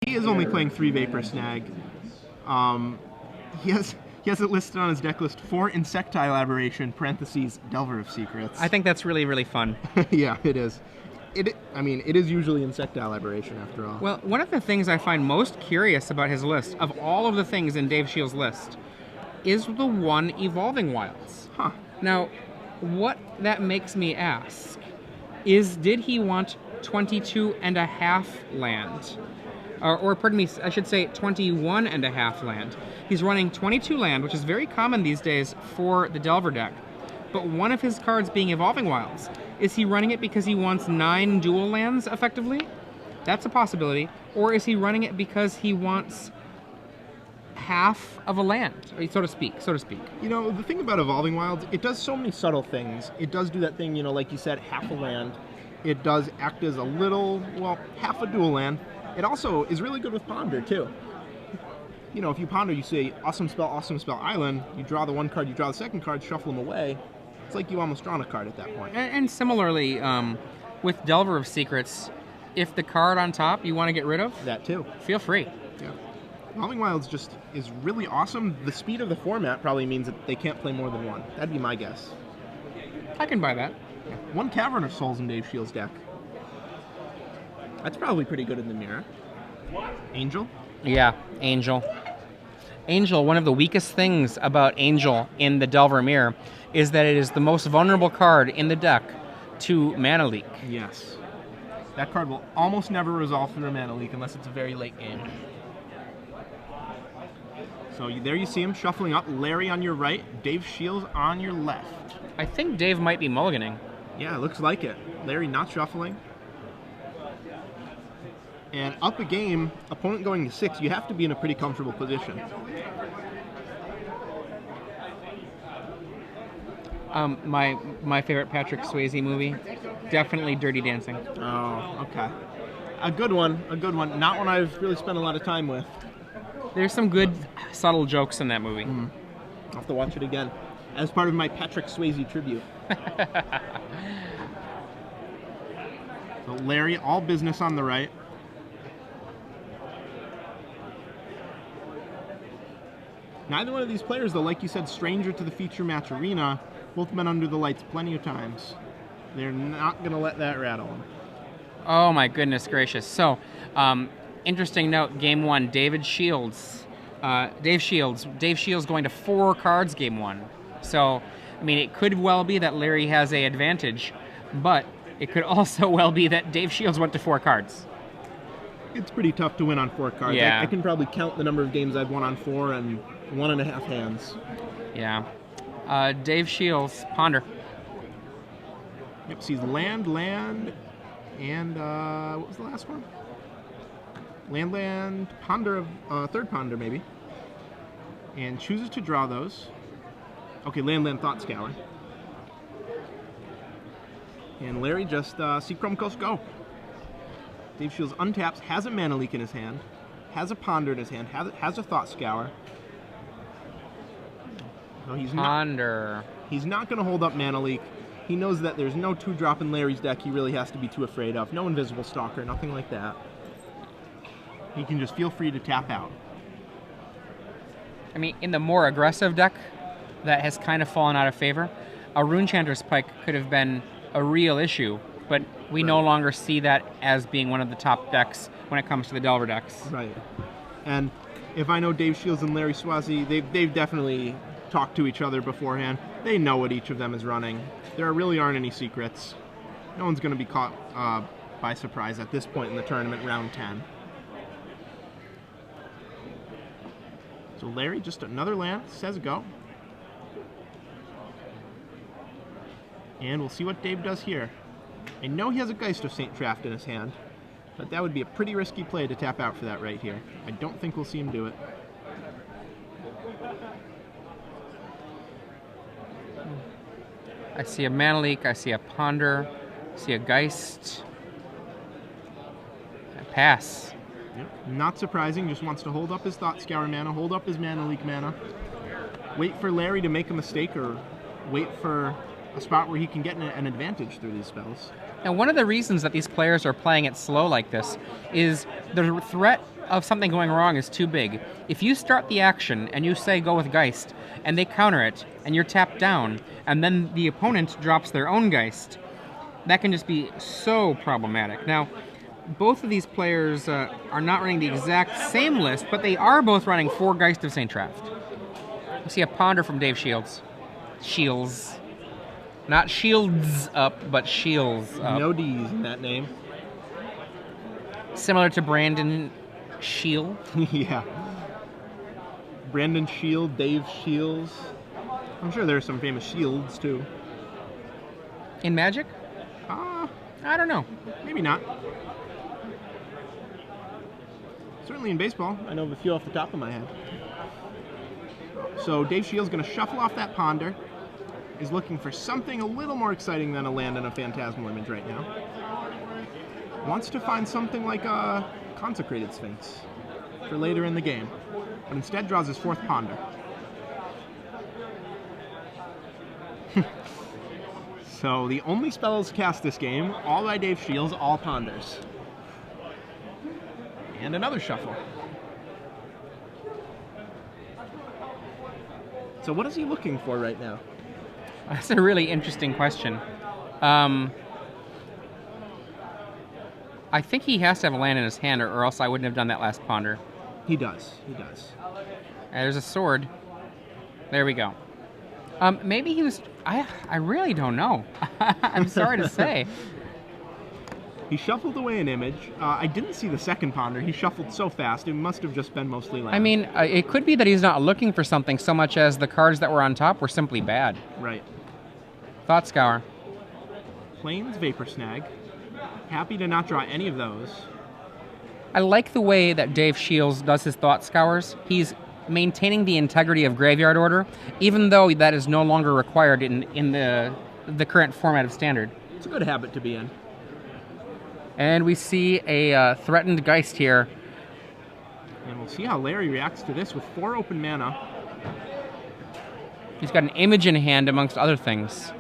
He is only playing 3 Vapor Snag. He has it listed on his deck list for Insectile Aberration, parentheses, Delver of Secrets. I think that's really, really fun. Yeah, it is. I mean, it is usually Insectile Aberration after all. Well, one of the things I find most curious about his list, of all of the things in Dave Shiels' list, is the one Evolving Wilds. Huh. Now, what that makes me ask is, did he want 22 and a half land? Or pardon me, I should say 21 and a half land. He's running 22 land, which is very common these days for the Delver deck. But one of his cards being Evolving Wilds. Is he running it because he wants 9 dual lands, effectively? That's a possibility. Or is he running it because he wants half of a land, so to speak? You know, the thing about Evolving Wilds, it does so many subtle things. It does do that thing, you know, like you said, half a land. It does act as a little, well, half a dual land. It also is really good with Ponder, too. You know, if you Ponder, you say, awesome spell, island. You draw the one card, you draw the second card, shuffle them away. It's like you almost drawn a card at that point. And similarly, with Delver of Secrets, if the card on top you want to get rid of, that too. Feel free. Yeah. Evolving Wilds just is really awesome. The speed of the format probably means that they can't play more than one. That'd be my guess. I can buy that. Yeah. 1 Cavern of Souls in Dave Shiels' deck. That's probably pretty good in the mirror. Angel? Yeah, Angel. Angel, one of the weakest things about Angel in the Delver Mirror is that it is the most vulnerable card in the deck to Mana Leak. Yes. That card will almost never resolve through a Mana Leak unless it's a very late game. So there you see him shuffling up. Larry on your right, Dave Shiels on your left. I think Dave might be mulliganing. Yeah, it looks like it. Larry not shuffling. And up a game, opponent going to 6, you have to be in a pretty comfortable position. My favorite Patrick Swasey movie, definitely Dirty Dancing. Oh, okay. A good one. Not one I've really spent a lot of time with. There's some good, subtle jokes in that movie. I'll have to watch it again as part of my Patrick Swasey tribute. So Larry, all business on the right. Neither one of these players, though, like you said, stranger to the feature match arena, both been under the lights plenty of times. They're not going to let that rattle them. Oh, my goodness gracious. So, interesting note, Game 1, Dave Shiels going to 4 cards Game 1. So, I mean, it could well be that Larry has an advantage, but it could also well be that Dave Shiels went to 4 cards. It's pretty tough to win on 4 cards. Yeah. I can probably count the number of games I've won on 4 and 1.5 hands. Yeah. Dave Shiels, Ponder. Yep, sees land, and what was the last one? Land, Ponder, third Ponder maybe. And chooses to draw those. Okay, land, Thought Scour. And Larry just see Chrome Coast go. Dave Shiels untaps, has a Mana Leak in his hand, has a Ponder in his hand, has a Thought Scour. So he's not going to hold up Mana Leak. He knows that there's no 2-drop in Larry's deck he really has to be too afraid of. No Invisible Stalker, nothing like that. He can just feel free to tap out. I mean, in the more aggressive deck that has kind of fallen out of favor, a Runechanter's Pike could have been a real issue, but we no longer see that as being one of the top decks when it comes to the Delver decks. Right. And if I know Dave Shiels and Larry Swasey, they've definitely talked to each other beforehand. They know what each of them is running. There really aren't any secrets. No one's going to be caught by surprise at this point in the tournament, round 10. So Larry, just another land, says go. And we'll see what Dave does here. I know he has a Geist of St. Traft in his hand, but that would be a pretty risky play to tap out for that right here. I don't think we'll see him do it. I see a Mana Leak, I see a Ponder, I see a Geist. I pass. Yep. Not surprising, just wants to hold up his Thought Scour mana, hold up his Mana Leak mana. Wait for Larry to make a mistake or wait for a spot where he can get an advantage through these spells. And one of the reasons that these players are playing it slow like this is the threat of something going wrong is too big. If you start the action and you say go with Geist, and they counter it, and you're tapped down, and then the opponent drops their own Geist, that can just be so problematic. Now, both of these players are not running the exact same list, but they are both running 4 Geist of St. Traft. You see a Ponder from Dave Shields. Shiels. Not Shields up, but Shiels up. No D's in that name. Similar to Brandon Shiel. Yeah. Brandon Shield, Dave Shiels. I'm sure there are some famous Shields, too. In Magic? I don't know. Maybe not. Certainly in baseball. I know of a few off the top of my head. So Dave Shields going to shuffle off that Ponder. Is looking for something a little more exciting than a land and a Phantasmal Image right now. Wants to find something like a Consecrated Sphinx for later in the game, but instead draws his 4th Ponder. So the only spells cast this game, all by Dave Shields, all Ponders. And another shuffle. So what is he looking for right now? That's a really interesting question. I think he has to have a land in his hand, or else I wouldn't have done that last Ponder. He does. He does. There's a sword. There we go. Maybe he was... I really don't know. I'm sorry to say. He shuffled away an image. I didn't see the second Ponder. He shuffled so fast, it must have just been mostly land. I mean, it could be that he's not looking for something so much as the cards that were on top were simply bad. Right. Thought Scour. Plains, Vapor Snag. Happy to not draw any of those. I like the way that Dave Shields does his Thought Scours. He's maintaining the integrity of Graveyard Order, even though that is no longer required in the current format of Standard. It's a good habit to be in. And we see a threatened Geist here. And we'll see how Larry reacts to this with 4 open mana. He's got an image in hand, amongst other things.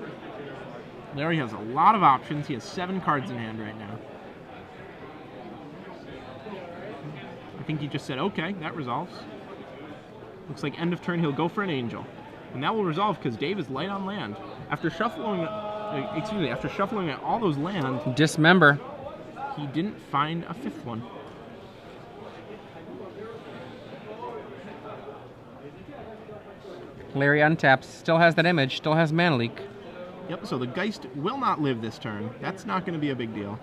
Larry has a lot of options. He has 7 cards in hand right now. I think he just said, okay, that resolves. Looks like end of turn he'll go for an Angel. And that will resolve because Dave is light on land. After shuffling all those lands... Dismember. He didn't find a 5th one. Larry untaps, still has that image, still has Mana Leak. Yep, so the Geist will not live this turn. That's not going to be a big deal.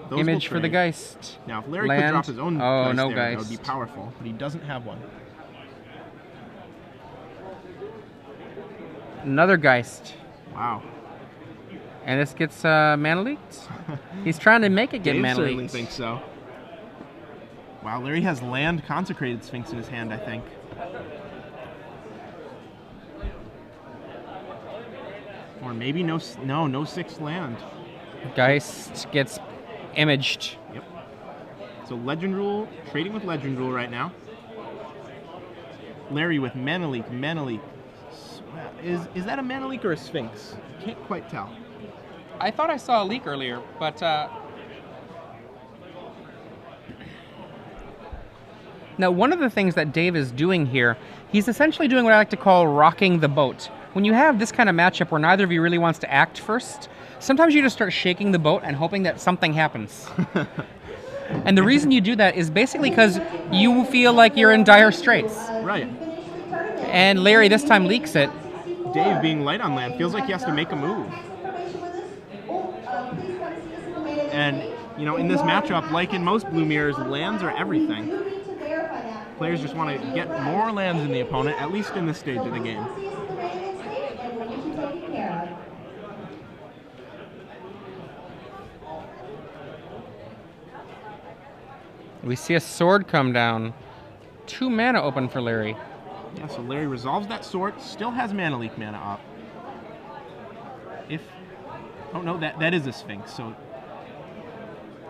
Those Image for the Geist. Now, if Larry Land. could drop his own Geist there, Geist. that would be powerful, but he doesn't have one. Another Geist. Wow. And this gets Mana Leaked? He's trying to make it get Dave Mana certainly Leaked. thinks so. Wow, Larry has land Consecrated Sphinx in his hand, I think. Or maybe no 6th land. Geist gets imaged. Yep. So Legend Rule, trading with Legend Rule right now. Larry with Mana Leak, Mana Leak. Is that a Mana Leak or a Sphinx? Can't quite tell. I thought I saw a leak earlier, but... Now, one of the things that Dave is doing here, he's essentially doing what I like to call rocking the boat. When you have this kind of matchup where neither of you really wants to act first, sometimes you just start shaking the boat and hoping that something happens. And the reason you do that is basically because you feel like you're in dire straits. Right. And Larry this time leaks it. Dave, being light on land, feels like he has to make a move. And, you know, in this matchup, like in most Blue Mirrors, lands are everything. Players just want to get more lands than the opponent, at least in this stage of the game. We see a sword come down. 2 mana open for Larry. Yeah, so Larry resolves that sword, still has Mana Leak mana up. Oh no, that is a Sphinx, so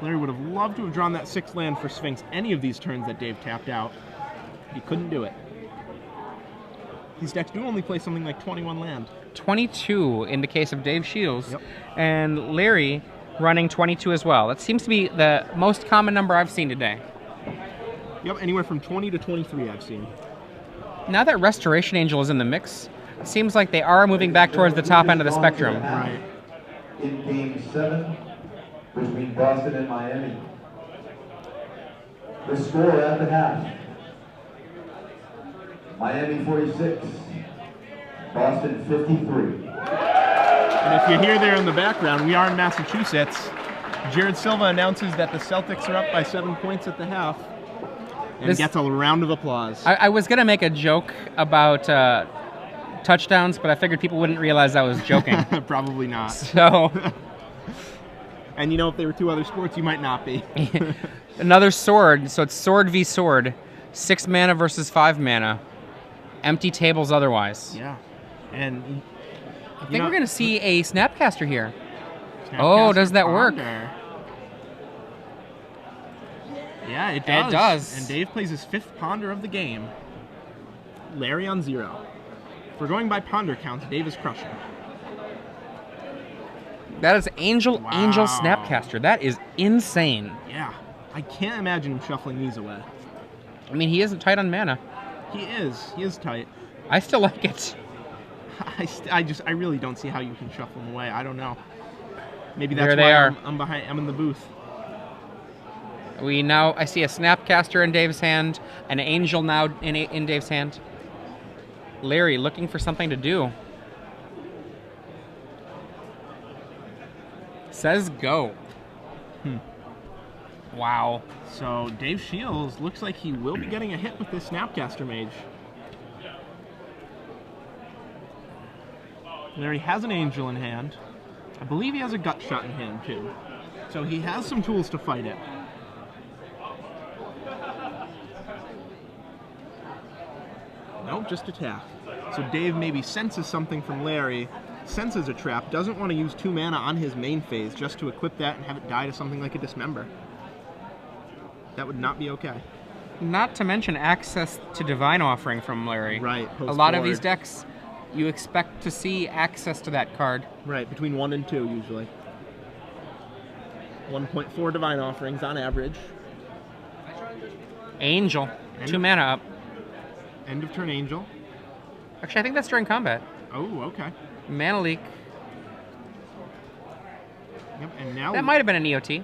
Larry would have loved to have drawn that 6th land for Sphinx any of these turns that Dave tapped out. He couldn't do it. These decks do only play something like 21 land. 22 in the case of Dave Shields. Yep. And Larry running 22 as well. That seems to be the most common number I've seen today. Yep, anywhere from 20 to 23 I've seen. Now that Restoration Angel is in the mix, it seems like they are moving back towards the top end of the spectrum. Right. In Game 7 between Boston and Miami. The score at the half. Miami 46, Boston 53. And if you hear there in the background, we are in Massachusetts. Jared Silva announces that the Celtics are up by 7 points at the half and gets a round of applause. I was going to make a joke about touchdowns, but I figured people wouldn't realize I was joking. Probably not. So, and you know, if they were two other sports, you might not be. another sword. So it's sword v sword. 6 mana versus 5 mana. Empty tables otherwise. Yeah. And I think we're going to see a Snapcaster here. Snapcaster Oh, does that work? Ponder. Yeah, it does. It does. And Dave plays his 5th Ponder of the game. Larry on 0. If we're going by Ponder counts, Dave is crushing. That is Angel Wow. Snapcaster. That is insane. Yeah. I can't imagine him shuffling these away. I mean, he isn't tight on mana. He is. He is tight. I still like it. I really don't see how you can shuffle them away. I don't know. Maybe that's There they why are. I'm in the booth. I see a Snapcaster in Dave's hand, an Angel now in Dave's hand. Larry looking for something to do. Says go. Wow. So Dave Shiels looks like he will be getting a hit with this Snapcaster Mage. There he has an Angel in hand. I believe he has a Gut Shot in hand too. So he has some tools to fight it. Nope, just attack. So Dave maybe senses something from Larry, senses a trap, doesn't want to use 2 mana on his main phase just to equip that and have it die to something like a Dismember. That would not be okay. Not to mention access to Divine Offering from Larry. Right. A lot of these decks, you expect to see access to that card. Right, between 1 and 2 usually. 1.4 Divine Offerings on average. Angel. 2 mana up. End of turn Angel. Actually, I think that's during combat. Oh, okay. Mana Leak. Yep, and now That might have been an EOT.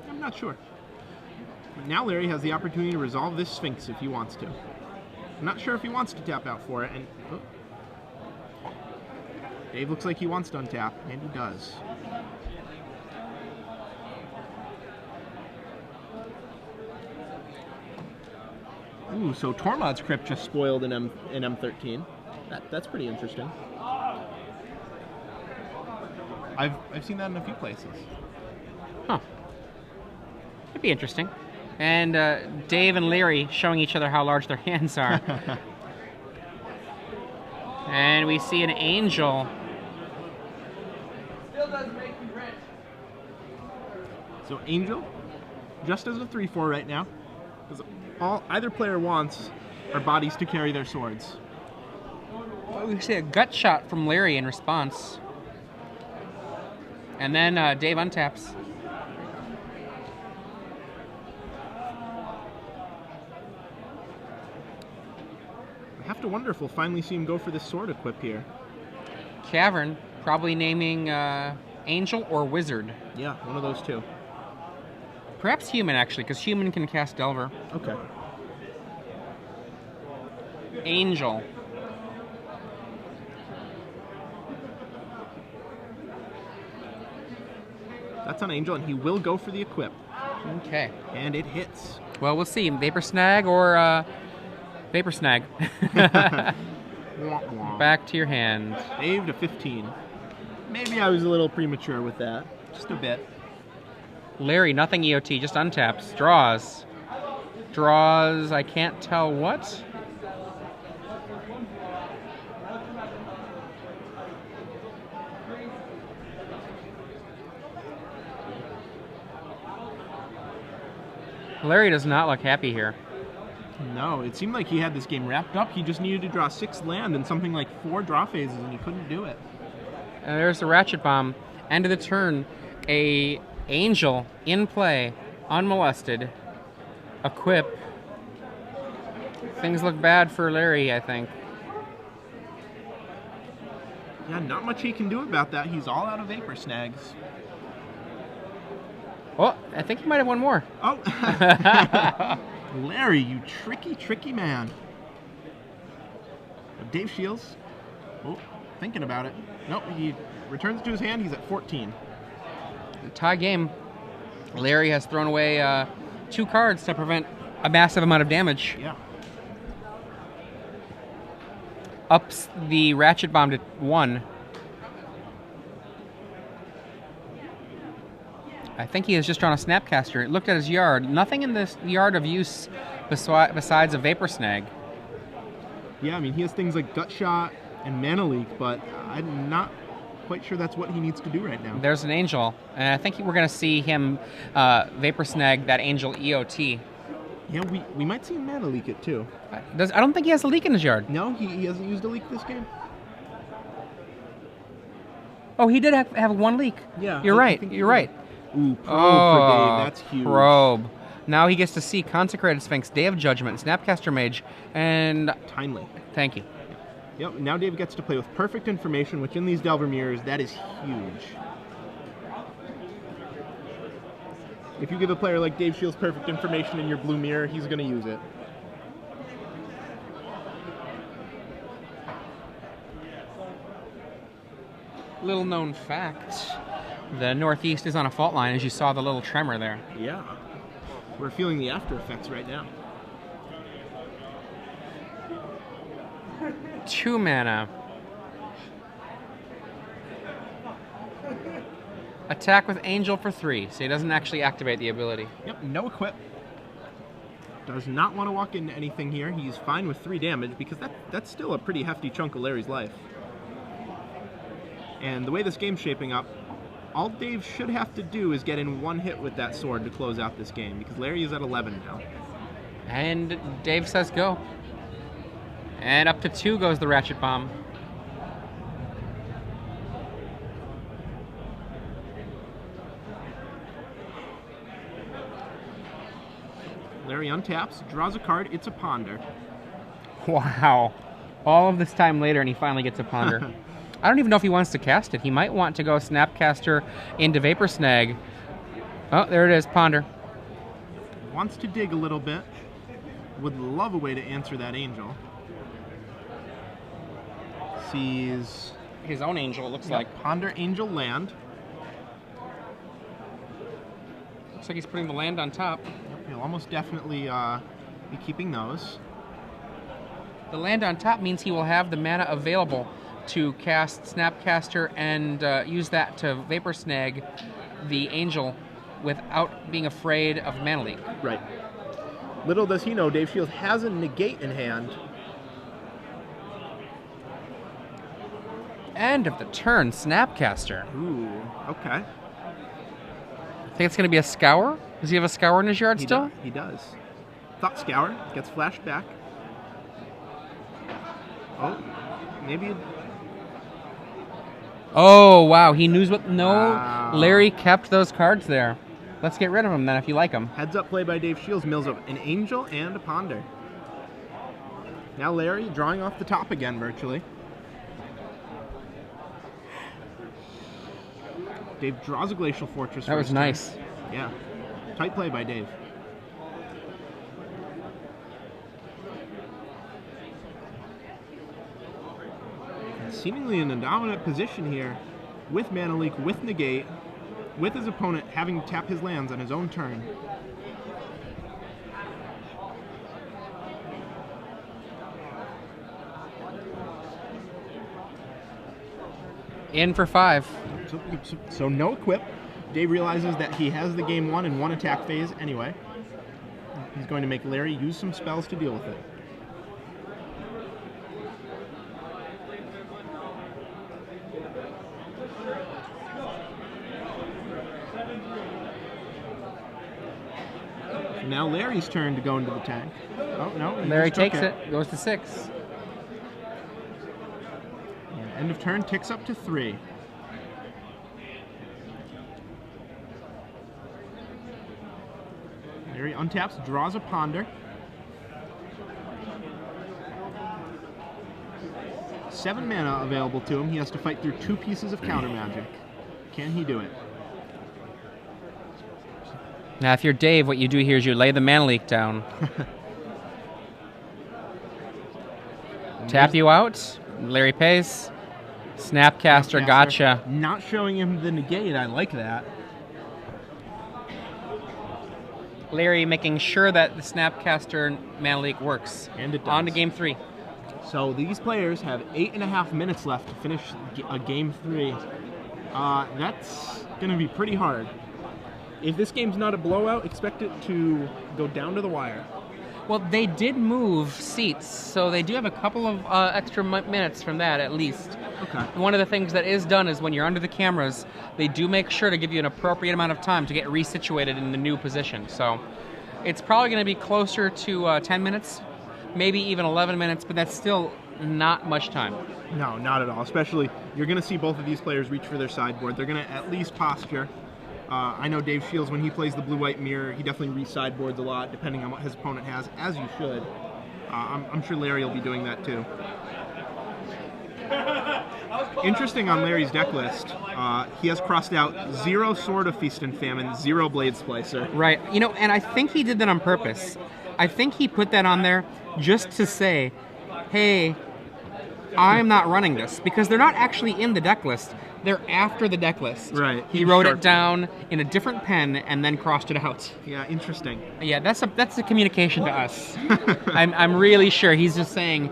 I'm not sure. But now Larry has the opportunity to resolve this Sphinx if he wants to. I'm not sure if he wants to tap out for it, and Dave looks like he wants to untap, and he does. Ooh, so Tormod's Crypt just spoiled in M13. That's pretty interesting. I've seen that in a few places. Huh. It'd be interesting. And Dave and Larry showing each other how large their hands are. And we see an Angel. So Angel, just as a 3/4 right now, because either player wants are bodies to carry their swords. We see a Gut Shot from Larry in response. And then Dave untaps. I have to wonder if we'll finally see him go for this sword equip here. Cavern, probably naming Angel or Wizard. Yeah, one of those two. Perhaps Human, actually, because Human can cast Delver. Okay. Angel. That's on Angel, and he will go for the equip. Okay. And it hits. Well, we'll see. Vapor Snag or Vapor Snag. Wah, wah. Back to your hand. Dave to 15. Maybe I was a little premature with that. Just a bit. Larry, nothing EOT, just untaps. Draws. Draws, I can't tell what. Larry does not look happy here. No, it seemed like he had this game wrapped up. He just needed to draw 6 land and something like 4 draw phases, and he couldn't do it. And there's the Ratchet Bomb. End of the turn. A Angel in play, unmolested. Equip. Things look bad for Larry, I think. Yeah, not much he can do about that. He's all out of Vapor Snags. Oh, I think he might have one more. Oh! Larry, you tricky, tricky man. Dave Shiels. Oh, thinking about it. Nope, he returns to his hand. He's at 14. Tie game. Larry has thrown away 2 cards to prevent a massive amount of damage. Yeah. Ups the Ratchet Bomb to 1. I think he has just drawn a Snapcaster. It looked at his yard. Nothing in this yard of use besides a Vapor Snag. Yeah, I mean, he has things like Gut Shot and Mana Leak, but I'm not quite sure that's what he needs to do right now. There's an Angel, and I think we're going to see him Vapor Snag that Angel EOT. Yeah, we might see him Mana Leak it, too. I don't think he has a leak in his yard. No, he hasn't used a leak this game. Oh, he did have 1 leak. Yeah. You're right. You're right. Ooh, Probe for Dave. That's huge. Probe. Now he gets to see Consecrated Sphinx, Day of Judgment, Snapcaster Mage, and... Timely. Thank you. Yep, now Dave gets to play with Perfect Information, which in these Delver Mirrors, that is huge. If you give a player like Dave Shiels Perfect Information in your blue mirror, he's going to use it. Little known fact, the Northeast is on a fault line, as you saw the little tremor there. Yeah. We're feeling the after effects right now. 2 mana. Attack with Angel for 3, so he doesn't actually activate the ability. Yep, no equip. Does not want to walk into anything here. He's fine with 3 damage because that's still a pretty hefty chunk of Larry's life. And the way this game's shaping up, all Dave should have to do is get in 1 hit with that sword to close out this game because Larry is at 11 now. And Dave says go. And up to 2 goes the Ratchet Bomb. Larry untaps, draws a card, it's a Ponder. Wow. All of this time later and he finally gets a Ponder. I don't even know if he wants to cast it. He might want to go Snapcaster into Vapor Snag. Oh, there it is, Ponder. Wants to dig a little bit. Would love a way to answer that Angel. Sees His own Angel, it looks like. Ponder Angel land. Looks like he's putting the land on top. Yep, he'll almost definitely be keeping those. The land on top means he will have the mana available to cast Snapcaster and use that to Vapor Snag the Angel without being afraid of Mana Leak. Right. Little does he know, Dave Shiels has a negate in hand. End of the turn, Snapcaster. Ooh, okay. Think it's going to be a Scour? Does he have a Scour in his yard still? He does. Thought Scour gets flashed back. Oh, maybe. Oh, wow. He knew what... No, Wow. Larry kept those cards there. Let's get rid of them then if you like them. Heads up play by Dave Shiels, mills up an Angel and a Ponder. Now Larry drawing off the top again, virtually. Dave draws a Glacial Fortress. That was first nice. turn. Yeah. Tight play by Dave. And seemingly in a dominant position here, with Mana Leak, with Negate, with his opponent having to tap his lands on his own turn. In for 5. So no equip. Dave realizes that he has the game won in 1 attack phase anyway. He's going to make Larry use some spells to deal with it. Now Larry's turn to go into the tank. Oh, no. he Larry just took takes it. Goes to 6. And end of turn ticks up to 3. Larry untaps, draws a Ponder. 7 mana available to him. He has to fight through 2 pieces of counter magic. Can he do it? Now, if you're Dave, what you do here is you lay the mana leak down. Tap you out. Larry pays. Snapcaster, gotcha. Not showing him the negate. I like that. Larry making sure that the Snapcaster mana leak works. And it does. On to game 3. So these players have 8.5 minutes left to finish a game 3. That's going to be pretty hard. If this game's not a blowout, expect it to go down to the wire. Well, they did move seats, so they do have a couple of extra minutes from that, at least. Okay. One of the things that is done is when you're under the cameras, they do make sure to give you an appropriate amount of time to get resituated in the new position. So it's probably going to be closer to 10 minutes, maybe even 11 minutes, but that's still not much time. No, not at all. Especially, you're going to see both of these players reach for their sideboard. They're going to at least posture. I know Dave Shiels, when he plays the blue-white mirror, he definitely re-sideboards a lot, depending on what his opponent has, as you should. I'm sure Larry will be doing that too. Interesting on Larry's deck list, he has crossed out 0 Sword of Feast and Famine, 0 Blade Splicer. Right. You know, and I think he did that on purpose. I think he put that on there just to say, hey, I'm not running this, because they're not actually in the deck list. They're after the deck list. Right. He wrote it down in a different pen and then crossed it out. Yeah, interesting. Yeah, that's a communication to us. I'm really sure he's just saying,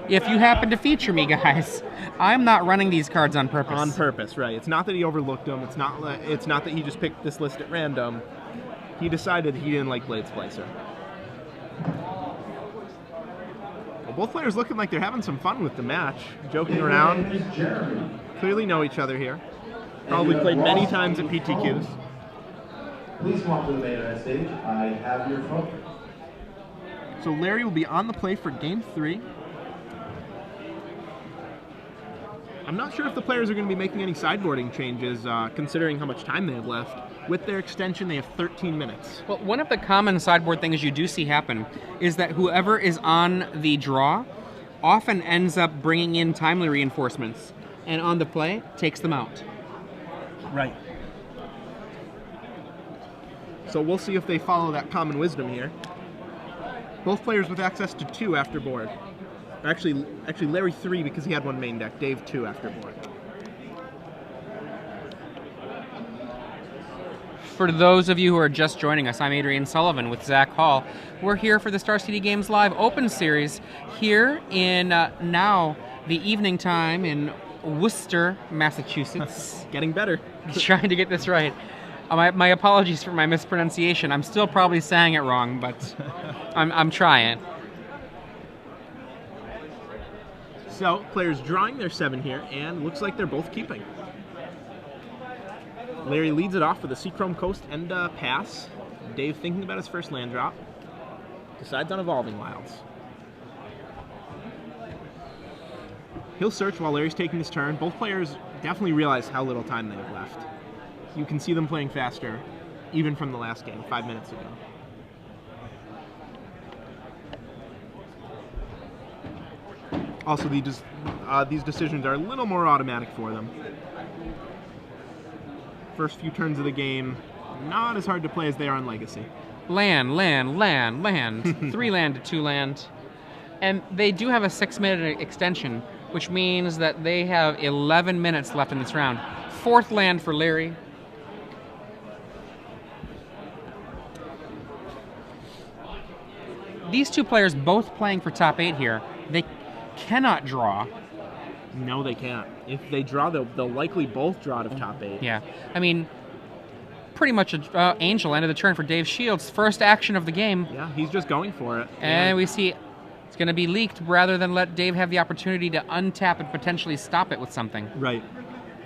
if you happen to feature me, guys, I'm not running these cards on purpose. On purpose, right. It's not that he overlooked them. It's not that he just picked this list at random. He decided he didn't like Blade Splicer. Well, both players looking like they're having some fun with the match, joking around. Clearly know each other here. Probably played many times at PTQs. Please come up to the main event stage. I have your phone. So Larry will be on the play for game 3. I'm not sure if the players are going to be making any sideboarding changes, considering how much time they have left. With their extension, they have 13 minutes. Well, one of the common sideboard things you do see happen is that whoever is on the draw often ends up bringing in timely reinforcements, and on the play, takes them out. Right. So we'll see if they follow that common wisdom here. Both players with access to 2 after board. Actually Larry 3 because he had 1 main deck. Dave 2 after board. For those of you who are just joining us, I'm Adrian Sullivan with Zach Hall. We're here for the Star City Games Live Open Series here in now the evening time in Worcester, Massachusetts. Getting better. Trying to get this right. My apologies for my mispronunciation. I'm still probably saying it wrong, but I'm trying. So, players drawing their 7 here, and looks like they're both keeping. Larry leads it off with a Seachrome Coast and pass. Dave thinking about his first land drop. Decides on Evolving Wilds. He'll search while Larry's taking his turn. Both players definitely realize how little time they have left. You can see them playing faster, even from the last game, 5 minutes ago. Also, these decisions are a little more automatic for them. First few turns of the game, not as hard to play as they are on Legacy. Land. 3 land to 2 land. And they do have a 6-minute extension, which means that they have 11 minutes left in this round. 4th land for Larry. These 2 players both playing for top 8 here. They cannot draw. No, they can't. If they draw, they'll likely both draw to top 8. Yeah. I mean, pretty much Angel ended the turn for Dave Shiels. First action of the game. Yeah, he's just going for it. And we see it's going to be leaked rather than let Dave have the opportunity to untap and potentially stop it with something. Right.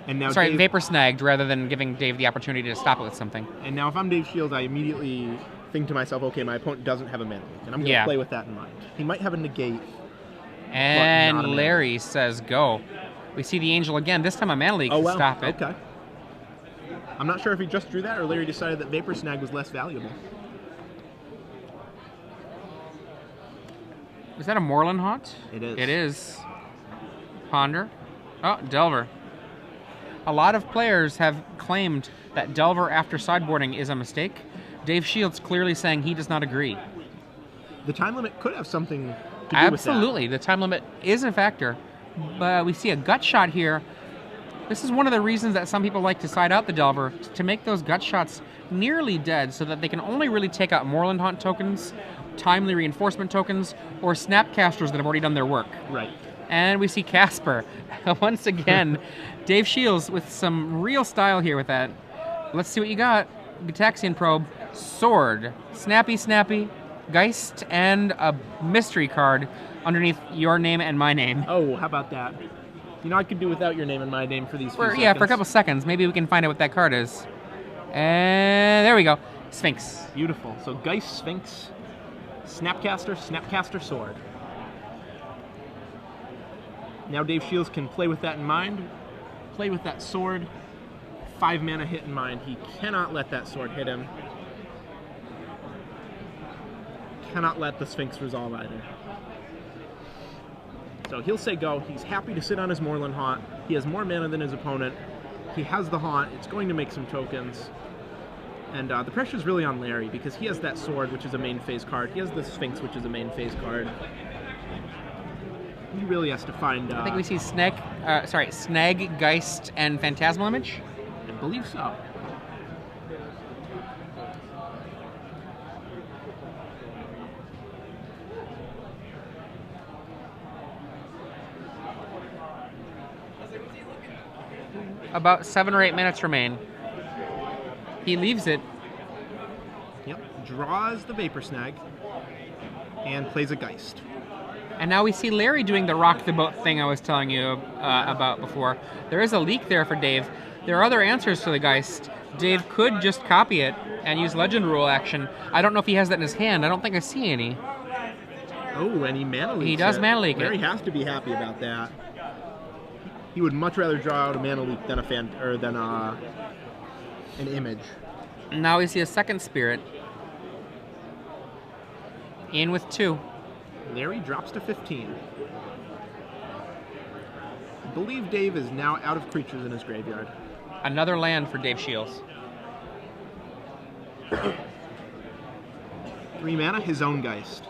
And now Sorry, Vapor snagged rather than giving Dave the opportunity to stop it with something. And now if I'm Dave Shiels, I immediately think to myself, okay, my opponent doesn't have a mana leak, and I'm going to play with that in mind. He might have a negate. And Larry says go. We see the Angel again, this time a mana leak to stop it. Okay. I'm not sure if he just drew that or Larry decided that Vapor Snag was less valuable. Is that a Moreland haunt? It is. It is. Ponder. Oh, Delver. A lot of players have claimed that Delver after sideboarding is a mistake. Dave Shields clearly saying he does not agree. The time limit could have something to do Absolutely. with that. The time limit is a factor. But we see a gut shot here. This is one of the reasons that some people like to side out the Delver, to make those gut shots nearly dead so that they can only really take out Moreland Haunt tokens, timely reinforcement tokens, or Snapcasters that have already done their work. Right. And we see Casper. Once again, Dave Shields with some real style here with that. Let's see what you got. Gitaxian Probe, Sword, Snappy Snappy, Geist, and a mystery card underneath your name and my name. Oh, how about that? You know, I could do without your name and my name for these few seconds. Yeah, for a couple seconds. Maybe we can find out what that card is. And there we go. Sphinx. Beautiful. So Geist, Sphinx, Snapcaster, Snapcaster, Sword. Now Dave Shields can play with that in mind, play with that sword, 5 mana hit in mind. He cannot let that sword hit him. Cannot let the Sphinx resolve either. So he'll say go. He's happy to sit on his Moreland Haunt. He has more mana than his opponent. He has the Haunt. It's going to make some tokens. And the pressure's really on Larry because he has that sword, which is a main phase card. He has the Sphinx, which is a main phase card. He really has to find... I think we see Snag, Geist, and Phantasmal Image. I believe so. About 7 or 8 minutes remain. He leaves it. Yep. Draws the Vapor Snag and plays a Geist. And now we see Larry doing the rock the boat thing I was telling you about before. There is a leak there for Dave. There are other answers to the Geist. Dave could just copy it and use Legend Rule action. I don't know if he has that in his hand. I don't think I see any. Oh, and he mana leaks. He does mana leak it. Larry has to be happy about that. He would much rather draw out a mana leak than an image. Now we see a second spirit. In with 2. Larry drops to 15. I believe Dave is now out of creatures in his graveyard. Another land for Dave Shields. 3 mana, his own Geist.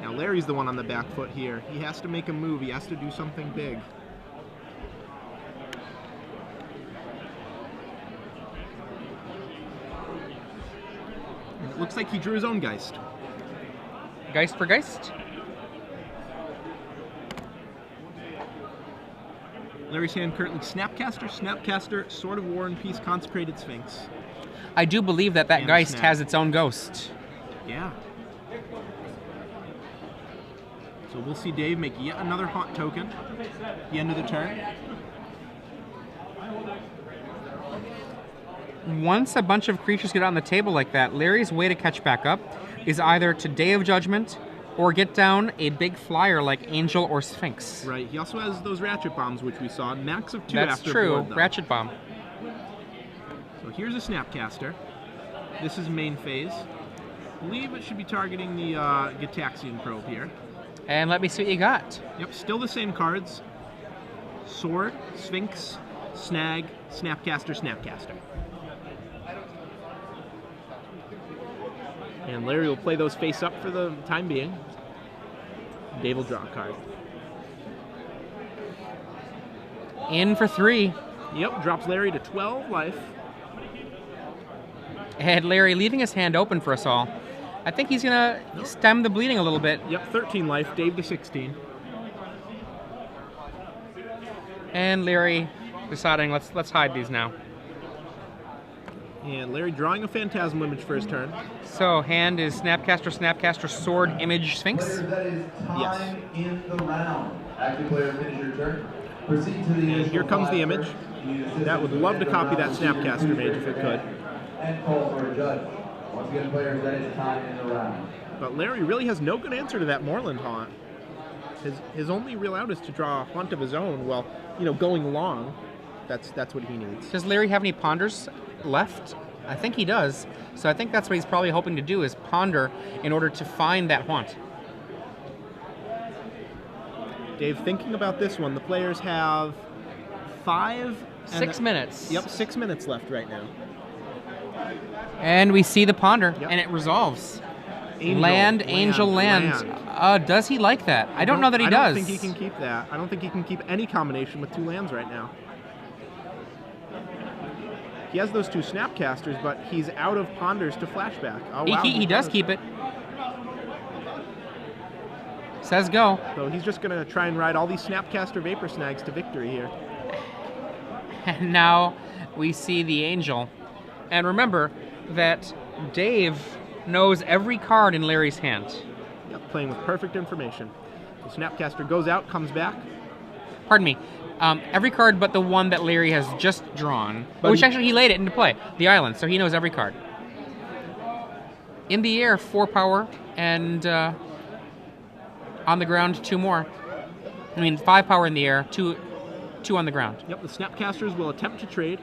Now Larry's the one on the back foot here. He has to make a move. He has to do something big. And it looks like he drew his own Geist. Geist for Geist. Larry's hand currently Snapcaster, Snapcaster, Sword of War and Peace, Consecrated Sphinx. I do believe that And Geist Snap. has its own ghost. Yeah. So we'll see Dave make yet another Haunt token at the end of the turn. Once a bunch of creatures get on the table like that, Larry's way to catch back up is either to Day of Judgment or get down a big flyer like Angel or Sphinx. Right. He also has those Ratchet Bombs, which we saw. Max of 2 That's after true. board, though. Ratchet Bomb. So here's a Snapcaster. This is main phase. I believe it should be targeting the Gitaxian Probe here. And let me see what you got. Yep, still the same cards. Sword, Sphinx, Snag, Snapcaster, Snapcaster. And Larry will play those face up for the time being. Dave will draw a card. In for 3. Yep, drops Larry to 12 life. And Larry leaving his hand open for us all. I think he's gonna stem the bleeding a little bit. Yep, 13 life, Dave to 16. And Larry deciding let's hide these now. And Larry drawing a Phantasmal Image for his turn. So hand is Snapcaster, Snapcaster, Sword, Image, Sphinx. Players, that is time Yes. in the round. Active player, finish your turn. Proceed to the And initial here comes the fire image. first. You need assistance That would with love to the copy that round. Snapcaster mage if it could. And call for a judge. Once again, players, that is time in the round. But Larry really has no good answer to that Moreland Haunt. His only real out is to draw a Haunt of his own. Well, you know, going long, that's what he needs. Does Larry have any ponders left? I think he does. So I think that's what he's probably hoping to do is ponder in order to find that haunt. Dave, thinking about this one, the players have 6 minutes. Yep, 6 minutes left right now. And we see the ponder, Yep. and it resolves. Angel, Angel, land. Does he like that? I don't know that he does. I don't think he can keep that. I don't think he can keep any combination with 2 lands right now. He has those 2 Snapcasters, but he's out of ponders to flashback. Oh, wow. He does keep it. Says go. So he's just going to try and ride all these Snapcaster Vapor Snags to victory here. And now we see the Angel. And remember that Dave knows every card in Larry's hand. Yep, playing with perfect information. The Snapcaster goes out, comes back. Pardon me. Every card but the one that Larry has just drawn. But Which actually he laid it into play. The island, so he knows every card. In the air, 4 power, and on the ground, 2 more. I mean, 5 power in the air, 2 on the ground. Yep, the Snapcasters will attempt to trade.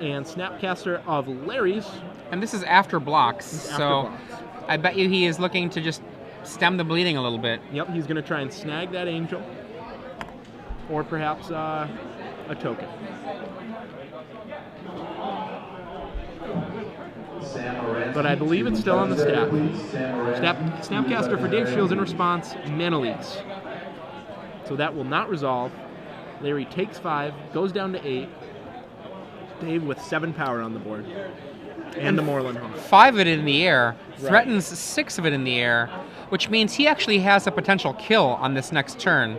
And Snapcaster of Larry's. And this is after blocks, After so blocks. I bet you he is looking to just stem the bleeding a little bit. Yep, he's going to try and snag that Angel. Or perhaps a token. But I believe it's still on the staff. Snapcaster for Dave Shiels in response, Mana Leaks. So that will not resolve. Larry takes 5, goes down to 8. Dave with 7 power on the board. And the Moreland Hawk. 5 of it in the air, threatens 6 of it in the air, which means he actually has a potential kill on this next turn.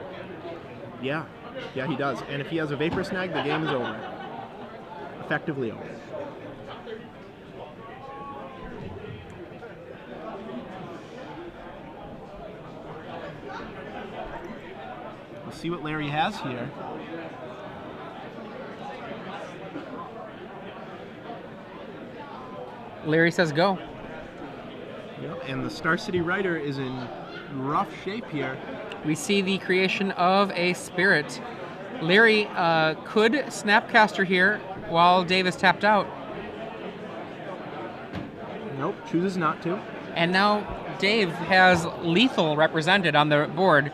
Yeah, he does. And if he has a Vapor Snag, the game is over. Effectively over. We'll see what Larry has here. Larry says go. Yep, and the Star City Rider is in rough shape here. We see the creation of a spirit. Larry could Snapcaster here while Dave is tapped out. Nope, chooses not to. And now Dave has lethal represented on the board.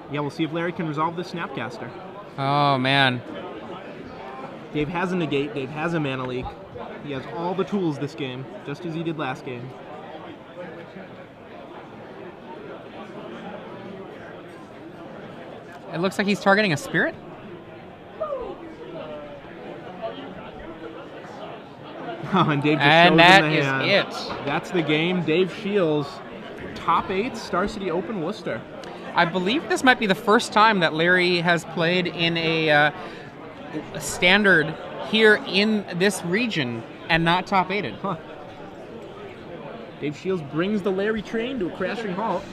Yeah, we'll see if Larry can resolve this Snapcaster. Oh, man. Dave has a negate, Dave has a Mana Leak. He has all the tools this game, just as he did last game. It looks like he's targeting a spirit. Oh, and Dave just And shows that him the is hand. it. That's the game. Dave Shiels, top 8, Star City Open, Worcester. I believe this might be the first time that Larry has played in a standard here in this region and not top 8'd. Huh. Dave Shiels brings the Larry train to a crashing halt.